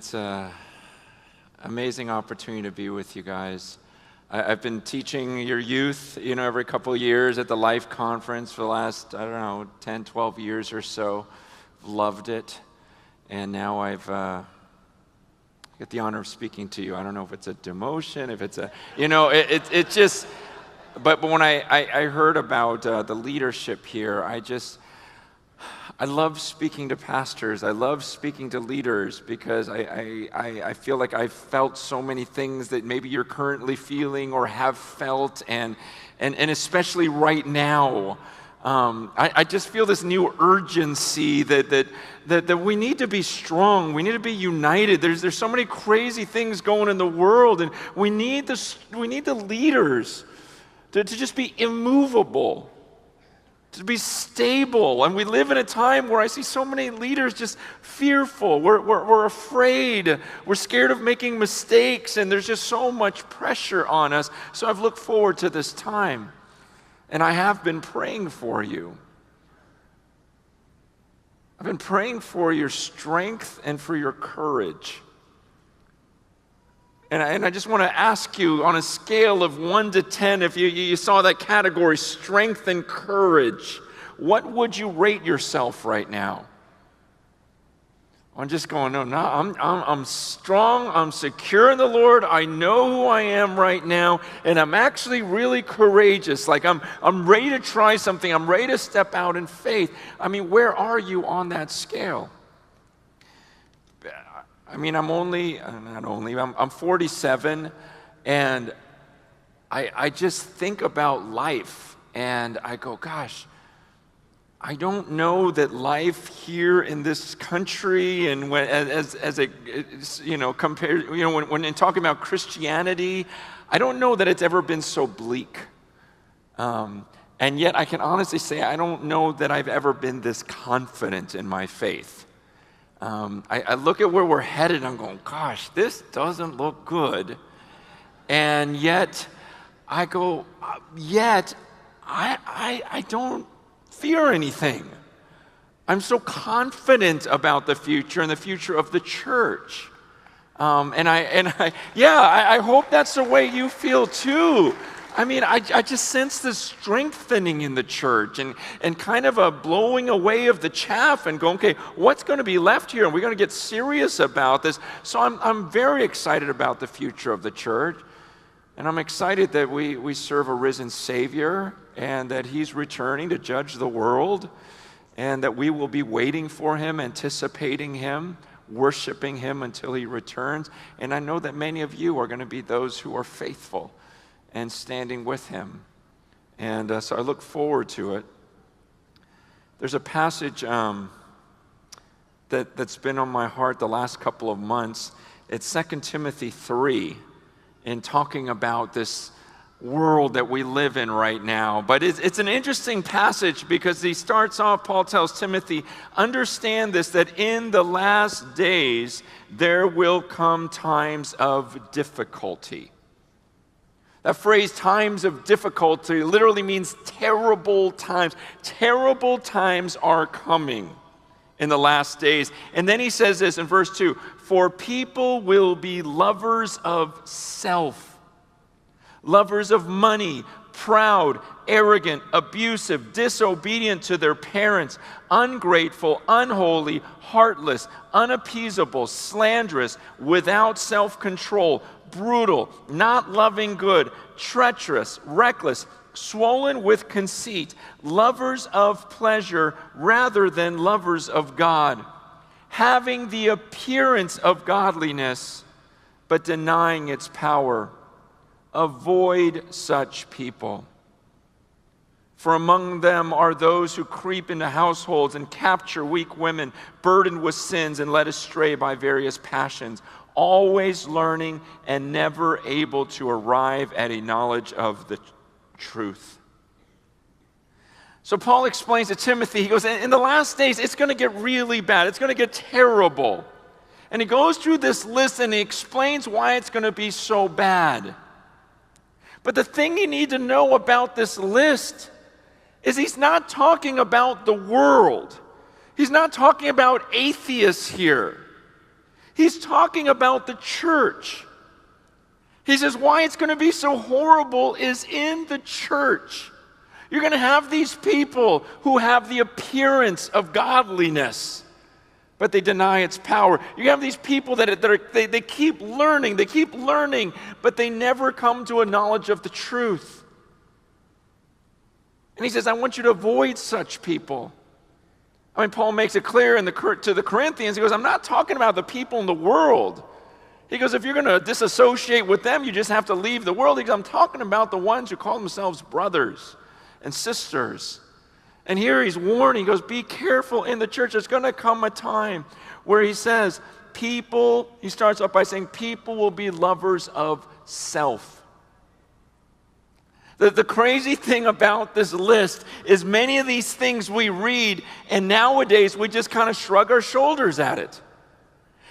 It's an amazing opportunity to be with you guys. I've been teaching your youth, every couple of years at the Life Conference for the last, 10, 12 years or so. Loved it. And now I've got the honor of speaking to you. I don't know if it's a demotion, if it's a, it just, but when I heard about the leadership here, I love speaking to pastors. I love speaking to leaders because I feel like I've felt so many things that maybe you're currently feeling or have felt, and especially right now. I just feel this new urgency that we need to be strong. We need to be united. There's so many crazy things going in the world, and we need the leaders to just be immovable, to be stable. And we live in a time where I see so many leaders just fearful. We're afraid. We're scared of making mistakes, and there's just so much pressure on us. So I've looked forward to this time, and I have been praying for you. I've been praying for your strength and for your courage. And I just want to ask you, on a scale of 1 to 10, if you saw that category, strength and courage, what would you rate yourself right now? I'm just going, no, I'm strong, I'm secure in the Lord, I know who I am right now, and I'm actually really courageous. Like I'm ready to try something, I'm ready to step out in faith. I mean, where are you on that scale? I mean, I'm 47, and I just think about life, and I go, gosh, I don't know that life here in this country, and when compared, when in talking about Christianity, I don't know that it's ever been so bleak. And yet I can honestly say I don't know that I've ever been this confident in my faith. I look at where we're headed and I'm going, gosh, this doesn't look good. And yet I go, I don't fear anything. I'm so confident about the future and the future of the church. I hope that's the way you feel too. I mean, I just sense this strengthening in the church and kind of a blowing away of the chaff and going, okay, what's going to be left here? And we're going to get serious about this. So I'm very excited about the future of the church. And I'm excited that we serve a risen Savior and that He's returning to judge the world and that we will be waiting for Him, anticipating Him, worshiping Him until He returns. And I know that many of you are going to be those who are faithful and standing with Him. And so I look forward to it. There's a passage that's been on my heart the last couple of months. It's 2 Timothy 3, in talking about this world that we live in right now. But it's an interesting passage because he starts off, Paul tells Timothy, understand this, that in the last days there will come times of difficulty. That phrase, times of difficulty, literally means terrible times. Terrible times are coming in the last days. And then he says this in verse 2, for people will be lovers of self, lovers of money, proud, arrogant, abusive, disobedient to their parents, ungrateful, unholy, heartless, unappeasable, slanderous, without self-control, brutal, not loving good, treacherous, reckless, swollen with conceit, lovers of pleasure rather than lovers of God, having the appearance of godliness, but denying its power. Avoid such people. For among them are those who creep into households and capture weak women, burdened with sins and led astray by various passions, always learning and never able to arrive at a knowledge of the truth. So Paul explains to Timothy, he goes, in the last days, it's going to get really bad. It's going to get terrible. And he goes through this list and he explains why it's going to be so bad. But the thing you need to know about this list is he's not talking about the world. He's not talking about atheists here. He's talking about the church. He says why it's going to be so horrible is in the church. You're going to have these people who have the appearance of godliness, but they deny its power. You have these people they keep learning, but they never come to a knowledge of the truth. And he says, I want you to avoid such people. I mean, Paul makes it clear to the Corinthians, he goes, I'm not talking about the people in the world. He goes, if you're going to disassociate with them, you just have to leave the world. He goes, I'm talking about the ones who call themselves brothers and sisters. And here he's warning, he goes, be careful in the church. There's going to come a time where he says, he starts off by saying, people will be lovers of self. The crazy thing about this list is many of these things we read, and nowadays we just kind of shrug our shoulders at it.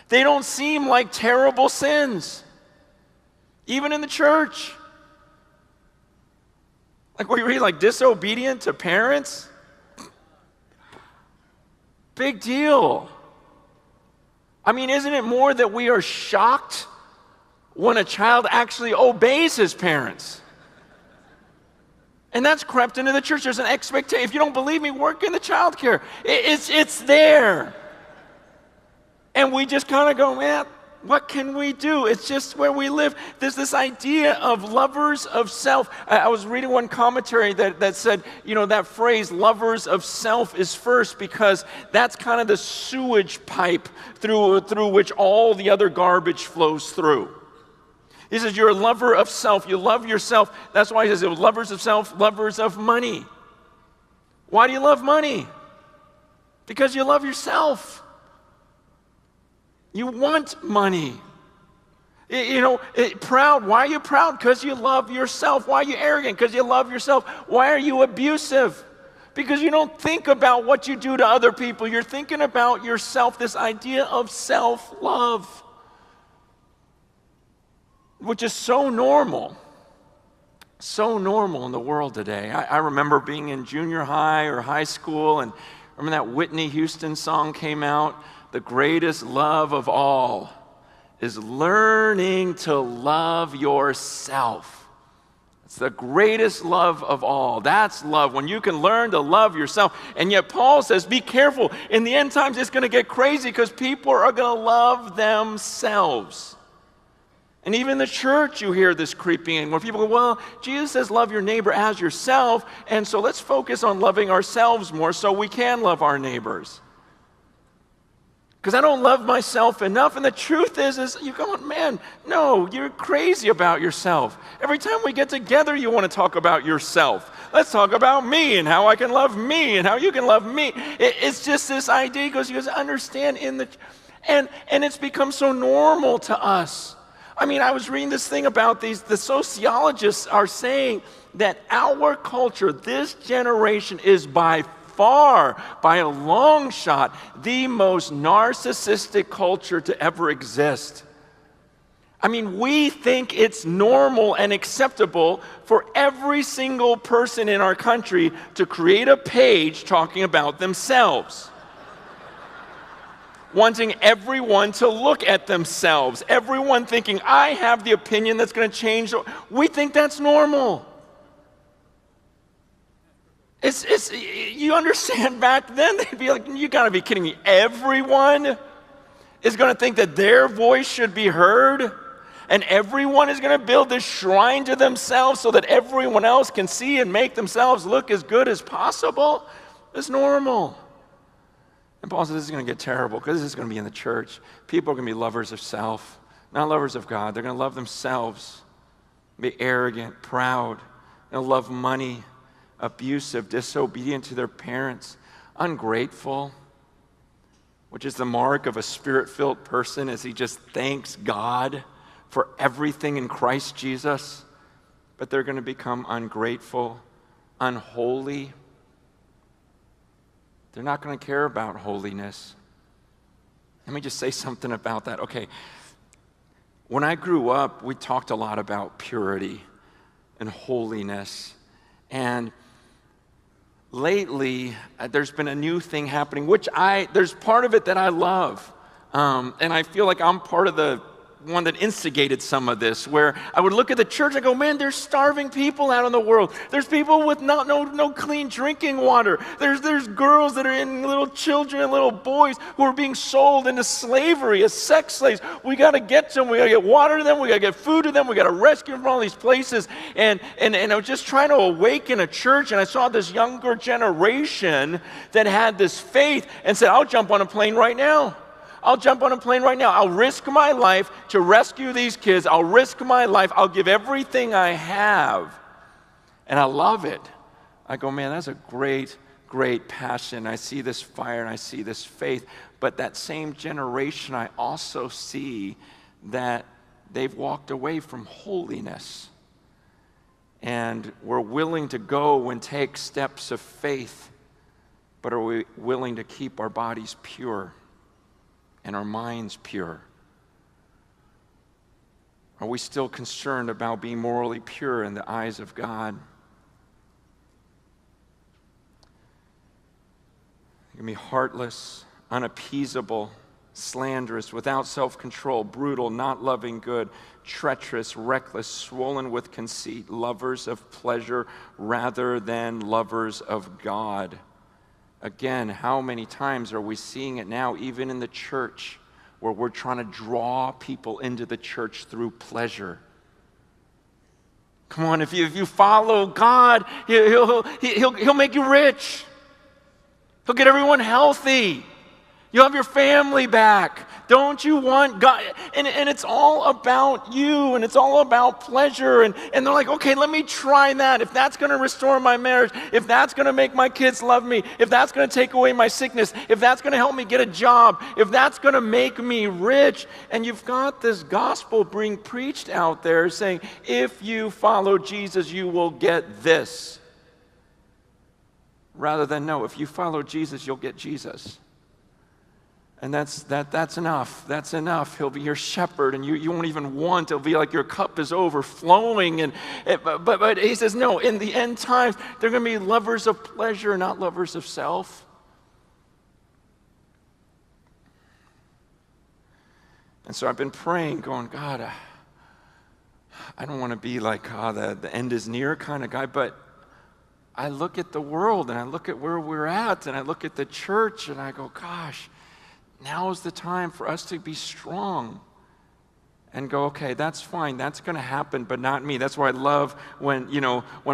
They don't seem like terrible sins, even in the church. Like we read, like disobedient to parents. Big deal. I mean, isn't it more that we are shocked when a child actually obeys his parents? And that's crept into the church. There's an expectation. If you don't believe me, work in the child care. It's there. And we just kind of go, man, what can we do? It's just where we live. There's this idea of lovers of self. I was reading one commentary that said, that phrase, lovers of self, is first because that's kind of the sewage pipe through which all the other garbage flows through. He says, you're a lover of self. You love yourself. That's why he says, lovers of self, lovers of money. Why do you love money? Because you love yourself. You want money. Proud. Why are you proud? Because you love yourself. Why are you arrogant? Because you love yourself. Why are you abusive? Because you don't think about what you do to other people. You're thinking about yourself, this idea of self-love, which is so normal in the world today. I remember being in junior high or high school, and remember that Whitney Houston song came out, the greatest love of all is learning to love yourself. It's the greatest love of all. That's love, when you can learn to love yourself. And yet Paul says, be careful. In the end times, it's going to get crazy because people are going to love themselves. And even in the church, you hear this creeping in, where people go, well, Jesus says love your neighbor as yourself, and so let's focus on loving ourselves more so we can love our neighbors. Because I don't love myself enough. And the truth is you're going, man, no, you're crazy about yourself. Every time we get together, you want to talk about yourself. Let's talk about me and how I can love me and how you can love me. It's just this idea. He goes, understand and it's become so normal to us. I mean, I was reading this thing about the sociologists are saying that our culture, this generation, is by far, by a long shot, the most narcissistic culture to ever exist. I mean, we think it's normal and acceptable for every single person in our country to create a page talking about themselves. Wanting everyone to look at themselves. Everyone thinking, I have the opinion that's going to change. We think that's normal. You understand, back then they'd be like, you got to be kidding me. Everyone is going to think that their voice should be heard, and everyone is going to build this shrine to themselves so that everyone else can see and make themselves look as good as possible. It's normal. And Paul says this is going to get terrible because this is going to be in the church. People are going to be lovers of self, not lovers of God. They're going to love themselves, be arrogant, proud. They'll love money, abusive, disobedient to their parents, ungrateful, which is the mark of a spirit-filled person, as he just thanks God for everything in Christ Jesus. But they're going to become ungrateful, unholy. They're not going to care about holiness. Let me just say something about that. Okay, when I grew up, we talked a lot about purity and holiness. And lately, there's been a new thing happening, which there's part of it that I love. And I feel like I'm part of the one that instigated some of this, where I would look at the church and go, man, there's starving people out in the world. There's people with no clean drinking water. There's girls that are in, little children and little boys who are being sold into slavery as sex slaves. We got to get to them. We got to get water to them. We got to get food to them. We got to rescue them from all these places. And I was just trying to awaken a church, and I saw this younger generation that had this faith and said, I'll jump on a plane right now. I'll jump on a plane right now. I'll risk my life to rescue these kids. I'll risk my life. I'll give everything I have. And I love it. I go, man, that's a great, great passion. I see this fire and I see this faith. But that same generation, I also see that they've walked away from holiness. And we're willing to go and take steps of faith. But are we willing to keep our bodies pure? And our minds pure? Are we still concerned about being morally pure in the eyes of God? You can be heartless, unappeasable, slanderous, without self-control, brutal, not loving good, treacherous, reckless, swollen with conceit, lovers of pleasure rather than lovers of God. Again, how many times are we seeing it now, even in the church, where we're trying to draw people into the church through pleasure? Come on, if you follow God, He'll make you rich. He'll get everyone healthy. You'll have your family back. Don't you want God? And it's all about you, and it's all about pleasure. And they're like, okay, let me try that. If that's going to restore my marriage, if that's going to make my kids love me, if that's going to take away my sickness, if that's going to help me get a job, if that's going to make me rich. And you've got this gospel being preached out there saying, if you follow Jesus, you will get this. Rather than, no, if you follow Jesus, you'll get Jesus. And that's enough. That's enough. He'll be your shepherd, and you won't even want. It'll be like your cup is overflowing. But he says, no, in the end times, they're going to be lovers of pleasure, not lovers of self. And so I've been praying, going, God, I don't want to be like, the end is near kind of guy, but I look at the world, and I look at where we're at, and I look at the church, and I go, gosh, now is the time for us to be strong and go, okay, that's fine. That's going to happen, but not me. That's why I love when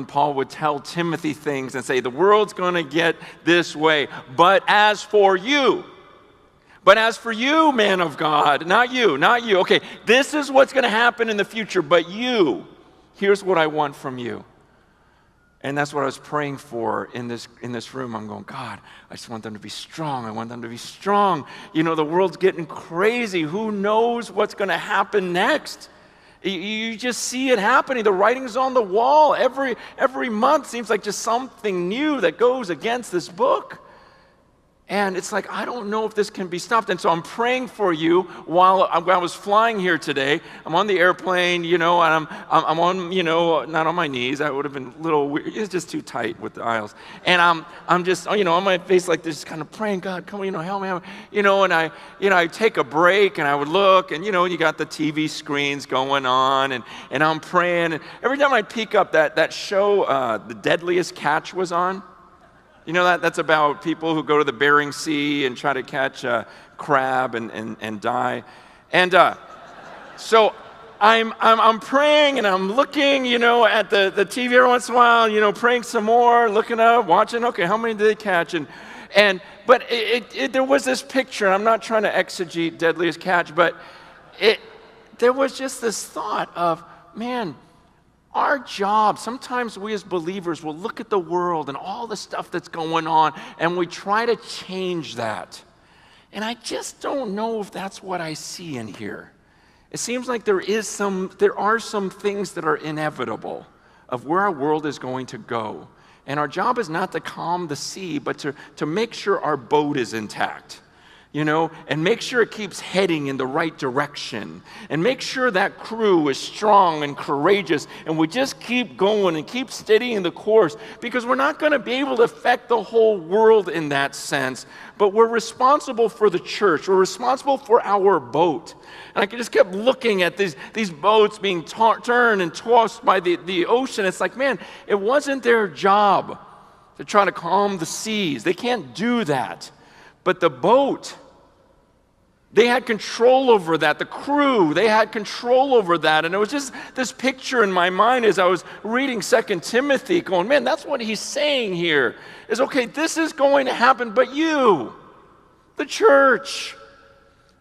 Paul would tell Timothy things and say, the world's going to get this way. But as for you, man of God, not you. Okay, this is what's going to happen in the future, but you, here's what I want from you. And that's what I was praying for in this room. I'm going, God, I just want them to be strong. I want them to be strong. The world's getting crazy. Who knows what's going to happen next? You just see it happening. The writing's on the wall. Every month seems like just something new that goes against this book. And it's like, I don't know if this can be stopped. And so I'm praying for you while I was flying here today. I'm on the airplane, and I'm on, not on my knees. I would have been a little weird. It's just too tight with the aisles. And I'm just, on my face like this, kind of praying, God, come on, help me. And I take a break and I would look, and, you got the TV screens going on, and I'm praying. And every time I peek up, that show, The Deadliest Catch was on. That's about people who go to the Bering Sea and try to catch a crab and die. And so I'm praying and I'm looking, at the TV every once in a while, praying some more, looking up, watching, okay, how many did they catch? But there was this picture, and I'm not trying to exegete Deadliest Catch, but there was just this thought of, man, our job, sometimes we as believers will look at the world and all the stuff that's going on, and we try to change that. And I just don't know if that's what I see in here. It seems like there are some things that are inevitable of where our world is going to go. And our job is not to calm the sea, but to make sure our boat is intact. and make sure it keeps heading in the right direction. And make sure that crew is strong and courageous. And we just keep going and keep steadying the course, because we're not going to be able to affect the whole world in that sense. But we're responsible for the church. We're responsible for our boat. And I just kept looking at these boats being turned and tossed by the ocean. It's like, man, it wasn't their job to try to calm the seas. They can't do that. But the boat, they had control over that. The crew, they had control over that. And it was just this picture in my mind as I was reading 2 Timothy, going, man, that's what he's saying here. Is, okay, this is going to happen, but you, the church,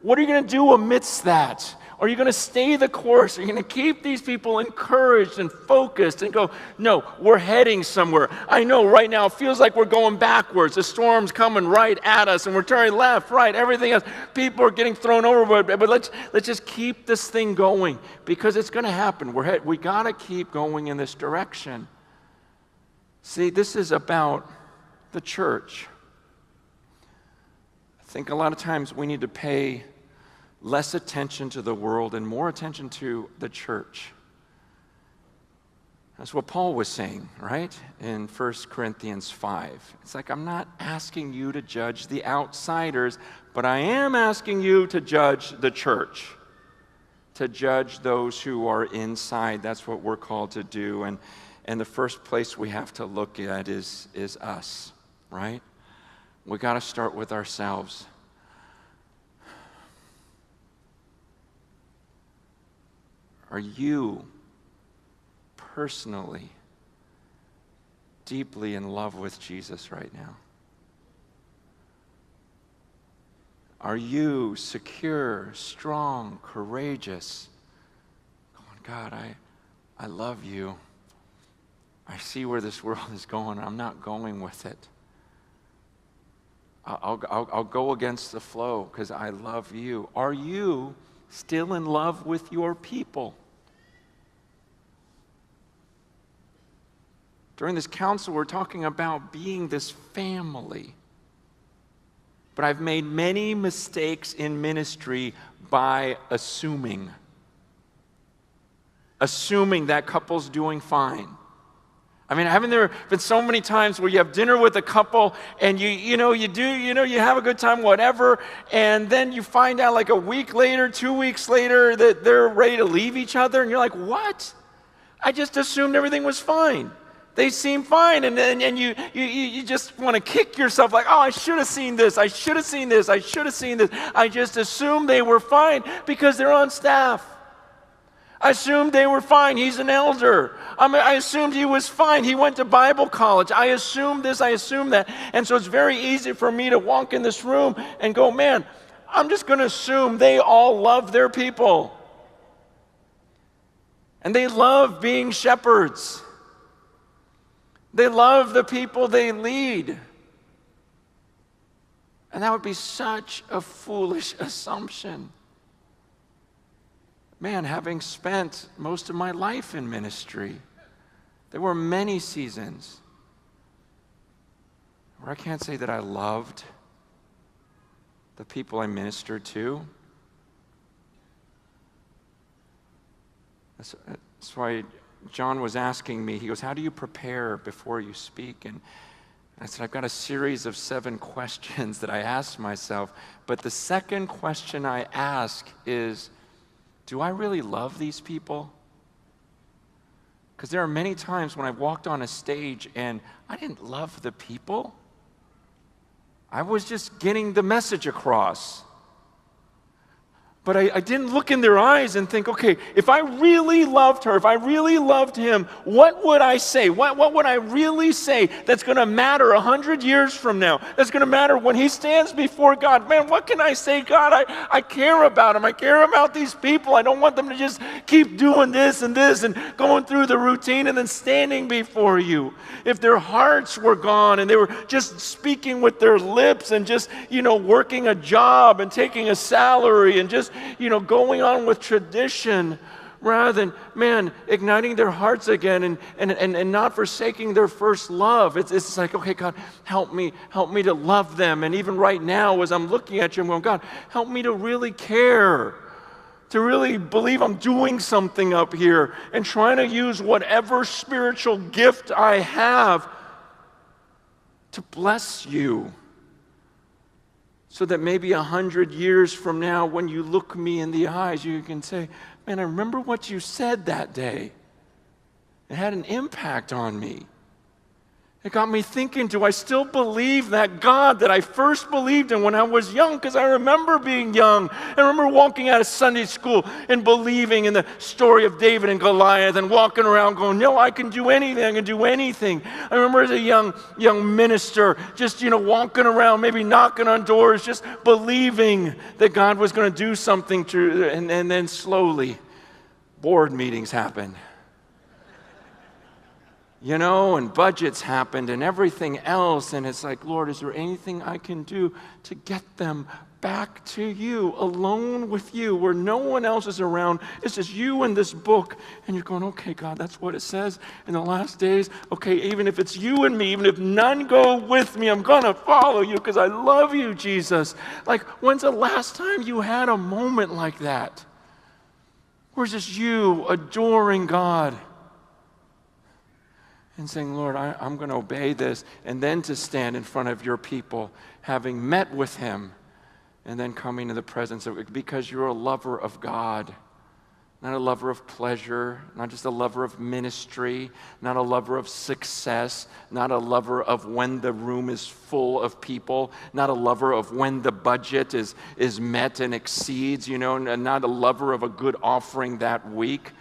what are you going to do amidst that? Are you going to stay the course? Are you going to keep these people encouraged and focused and go, no, we're heading somewhere. I know right now it feels like we're going backwards. The storm's coming right at us and we're turning left, right, everything else. People are getting thrown overboard. But let's just keep this thing going, because it's going to happen. We got to keep going in this direction. See, this is about the church. I think a lot of times we need to pay less attention to the world and more attention to the church. That's what Paul was saying, right? In 1 Corinthians 5. It's like, I'm not asking you to judge the outsiders, but I am asking you to judge the church, to judge those who are inside. That's what we're called to do. And the first place we have to look at is us, right? We got to start with ourselves. Are you personally deeply in love with Jesus right now? Are you secure, strong, courageous? Going, God, I love you. I see where this world is going. I'm not going with it. I'll go against the flow because I love you. Are you still in love with your people? During this council, we're talking about being this family. But I've made many mistakes in ministry by assuming that couple's doing fine. I mean, haven't there been so many times where you have dinner with a couple and you have a good time, whatever, and then you find out like a week later, 2 weeks later, that they're ready to leave each other, and you're like, what? I just assumed everything was fine. They seem fine, and you just want to kick yourself like, oh, I should have seen this, I should have seen this, I should have seen this. I just assumed they were fine because they're on staff. I assumed they were fine. He's an elder. I assumed he was fine. He went to Bible college. I assumed this, I assumed that. And so it's very easy for me to walk in this room and go, man, I'm just going to assume they all love their people. And they love being shepherds. They love the people they lead. And that would be such a foolish assumption. Man, having spent most of my life in ministry, there were many seasons where I can't say that I loved the people I ministered to. That's why John was asking me, he goes, how do you prepare before you speak? And I said, I've got a series of 7 questions that I ask myself. But the second question I ask is, do I really love these people? Because there are many times when I've walked on a stage and I didn't love the people. I was just getting the message across. But I didn't look in their eyes and think, okay, if I really loved her, if I really loved him, what would I say? What would I really say that's going to matter 100 years from now? That's going to matter when he stands before God. Man, what can I say? God, I care about him. I care about these people. I don't want them to just keep doing this and going through the routine and then standing before you. If their hearts were gone and they were just speaking with their lips and just, working a job and taking a salary and just, going on with tradition rather than, man, igniting their hearts again and not forsaking their first love. It's like, okay, God, help me to love them. And even right now, as I'm looking at you, I'm going, God, help me to really care, to really believe I'm doing something up here and trying to use whatever spiritual gift I have to bless you. So that maybe 100 years from now, when you look me in the eyes, you can say, man, I remember what you said that day. It had an impact on me. It got me thinking, do I still believe that God that I first believed in when I was young? Because I remember being young. I remember walking out of Sunday school and believing in the story of David and Goliath and walking around going, no, I can do anything. I can do anything. I remember as a young minister just, walking around, maybe knocking on doors, just believing that God was going to do something and then slowly board meetings happened. And budgets happened and everything else. And it's like, Lord, is there anything I can do to get them back to you, alone with you, where no one else is around? It's just you and this book. And you're going, okay, God, that's what it says in the last days. Okay, even if it's you and me, even if none go with me, I'm going to follow you because I love you, Jesus. Like, when's the last time you had a moment like that? Where it's just you adoring God? And saying, Lord, I'm going to obey this, and then to stand in front of your people, having met with him, and then coming to the presence of it, because you're a lover of God, not a lover of pleasure, not just a lover of ministry, not a lover of success, not a lover of when the room is full of people, not a lover of when the budget is met and exceeds, and not a lover of a good offering that week,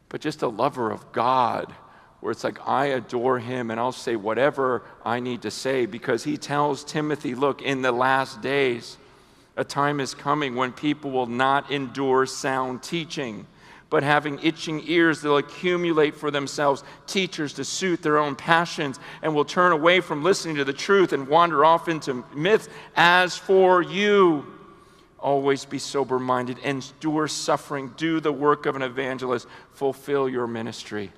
but just a lover of God, where it's like, I adore him and I'll say whatever I need to say, because he tells Timothy, look, in the last days, a time is coming when people will not endure sound teaching, but having itching ears, they'll accumulate for themselves teachers to suit their own passions, and will turn away from listening to the truth and wander off into myths. As for you, always be sober-minded, endure suffering, do the work of an evangelist, fulfill your ministry.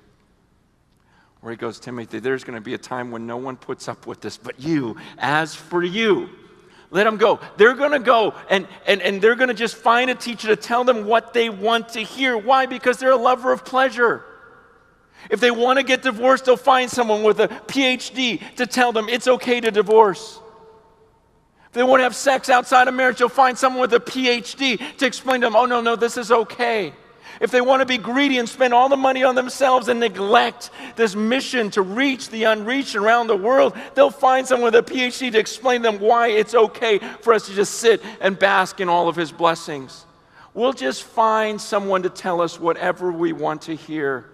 Where he goes, Timothy, there's going to be a time when no one puts up with this but you. As for you, let them go. They're going to go and they're going to just find a teacher to tell them what they want to hear. Why? Because they're a lover of pleasure. If they want to get divorced, they'll find someone with a PhD to tell them it's okay to divorce. If they want to have sex outside of marriage, they'll find someone with a PhD to explain to them, oh, no, this is okay. If they want to be greedy and spend all the money on themselves and neglect this mission to reach the unreached around the world, they'll find someone with a PhD to explain to them why it's okay for us to just sit and bask in all of his blessings. We'll just find someone to tell us whatever we want to hear.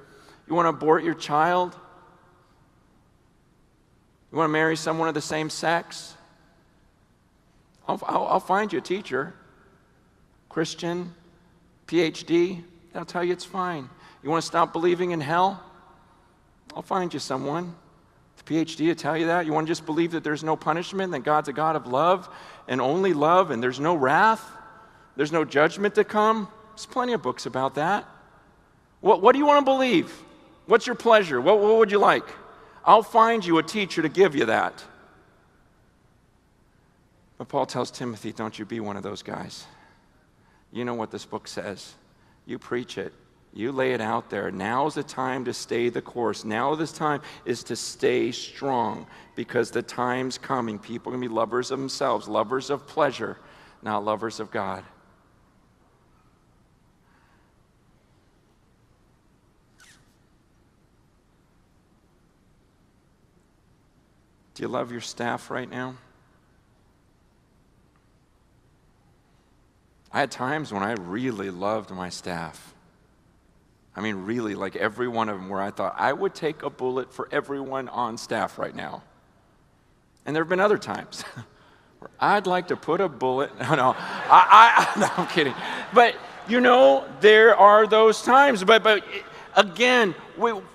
You want to abort your child? You want to marry someone of the same sex? I'll find you a teacher, Christian, PhD. They'll tell you it's fine. You want to stop believing in hell? I'll find you someone. The PhD will tell you that. You want to just believe that there's no punishment, that God's a God of love and only love, and there's no wrath, there's no judgment to come? There's plenty of books about that. What do you want to believe? What's your pleasure? What would you like? I'll find you a teacher to give you that. But Paul tells Timothy, don't you be one of those guys. You know what this book says. You preach it. You lay it out there. Now's the time to stay the course. Now this time is to stay strong, because the time's coming. People are going to be lovers of themselves, lovers of pleasure, not lovers of God. Do you love your staff right now? I had times when I really loved my staff. I mean, really, like every one of them, where I thought I would take a bullet for everyone on staff right now. And there have been other times where I'd like to put a bullet. No, I'm kidding. But there are those times. But again,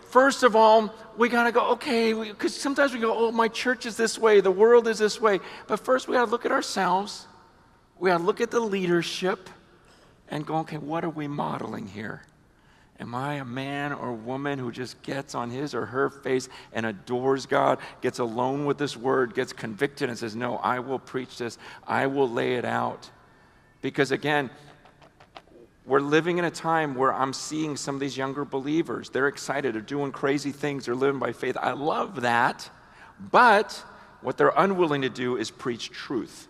first of all, we got to go, okay, because sometimes we go, oh, my church is this way, the world is this way. But first we got to look at ourselves. We got to look at the leadership and go, okay, what are we modeling here? Am I a man or woman who just gets on his or her face and adores God, gets alone with this word, gets convicted and says, no, I will preach this, I will lay it out? Because again, we're living in a time where I'm seeing some of these younger believers. They're excited, they're doing crazy things, they're living by faith. I love that, but what they're unwilling to do is preach truth.